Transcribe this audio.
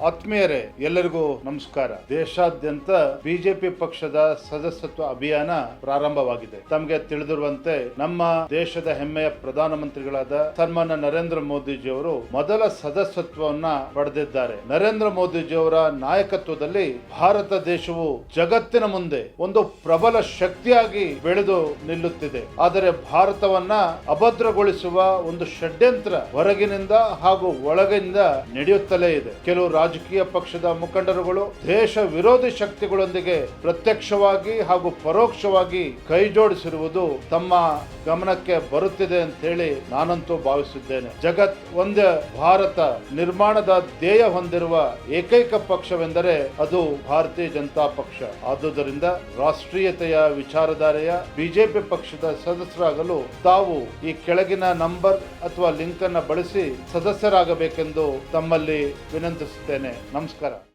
ಆತ್ಮೀಯರೇ, ಎಲ್ಲರಿಗೂ ನಮಸ್ಕಾರ. ದೇಶಾದ್ಯಂತ ಬಿಜೆಪಿ ಪಕ್ಷದ ಸದಸ್ಯತ್ವ ಅಭಿಯಾನ ಪ್ರಾರಂಭವಾಗಿದೆ. ತಮಗೆ ತಿಳಿದಿರುವಂತೆ ನಮ್ಮ ದೇಶದ ಹೆಮ್ಮೆಯ ಪ್ರಧಾನಮಂತ್ರಿಗಳಾದ ಸನ್ಮಾನ್ಯ ನರೇಂದ್ರ ಮೋದಿಜಿಯವರು ಮೊದಲ ಸದಸ್ಯತ್ವವನ್ನ ಪಡೆದಿದ್ದಾರೆ. ನರೇಂದ್ರ ಮೋದಿಜಿಯವರ ನಾಯಕತ್ವದಲ್ಲಿ ಭಾರತ ದೇಶವು ಜಗತ್ತಿನ ಮುಂದೆ ಒಂದು ಪ್ರಬಲ ಶಕ್ತಿಯಾಗಿ ಬೆಳೆದು ನಿಲ್ಲುತ್ತಿದೆ. ಆದರೆ ಭಾರತವನ್ನ ಅಭದ್ರಗೊಳಿಸುವ ಒಂದು ಷಡ್ಯಂತ್ರ ಹೊರಗಿನಿಂದ ಹಾಗೂ ಒಳಗಿನಿಂದ ನಡೆಯುತ್ತಲೇ ಇದೆ. ಕೆಲವು ರಾಜಕೀಯ ಪಕ್ಷದ ಮುಖಂಡರುಗಳು ದೇಶ ವಿರೋಧಿ ಶಕ್ತಿಗಳೊಂದಿಗೆ ಪ್ರತ್ಯಕ್ಷವಾಗಿ ಹಾಗೂ ಪರೋಕ್ಷವಾಗಿ ಕೈ ಜೋಡಿಸಿರುವುದು ತಮ್ಮ ಗಮನಕ್ಕೆ ಬರುತ್ತಿದೆ ಅಂತ ಹೇಳಿ ನಾನಂತೂ ಭಾವಿಸಿದ್ದೇನೆ. ಜಗತ್ ಒಂದೇ ಭಾರತ ನಿರ್ಮಾಣದ ಧ್ಯೇಯ ಹೊಂದಿರುವ ಏಕೈಕ ಪಕ್ಷವೆಂದರೆ ಅದು ಭಾರತೀಯ ಜನತಾ ಪಕ್ಷ. ಆದುದರಿಂದ ರಾಷ್ಟ್ರೀಯತೆಯ ವಿಚಾರಧಾರೆಯ ಬಿಜೆಪಿ ಪಕ್ಷದ ಸದಸ್ಯರಾಗಲು ತಾವು ಈ ಕೆಳಗಿನ ನಂಬರ್ ಅಥವಾ ಲಿಂಕ್ ಅನ್ನು ಬಳಸಿ ಸದಸ್ಯರಾಗಬೇಕೆಂದು ತಮ್ಮಲ್ಲಿ ವಿನಂತಿಸುತ್ತೇನೆ. ನಮಸ್ಕಾರ.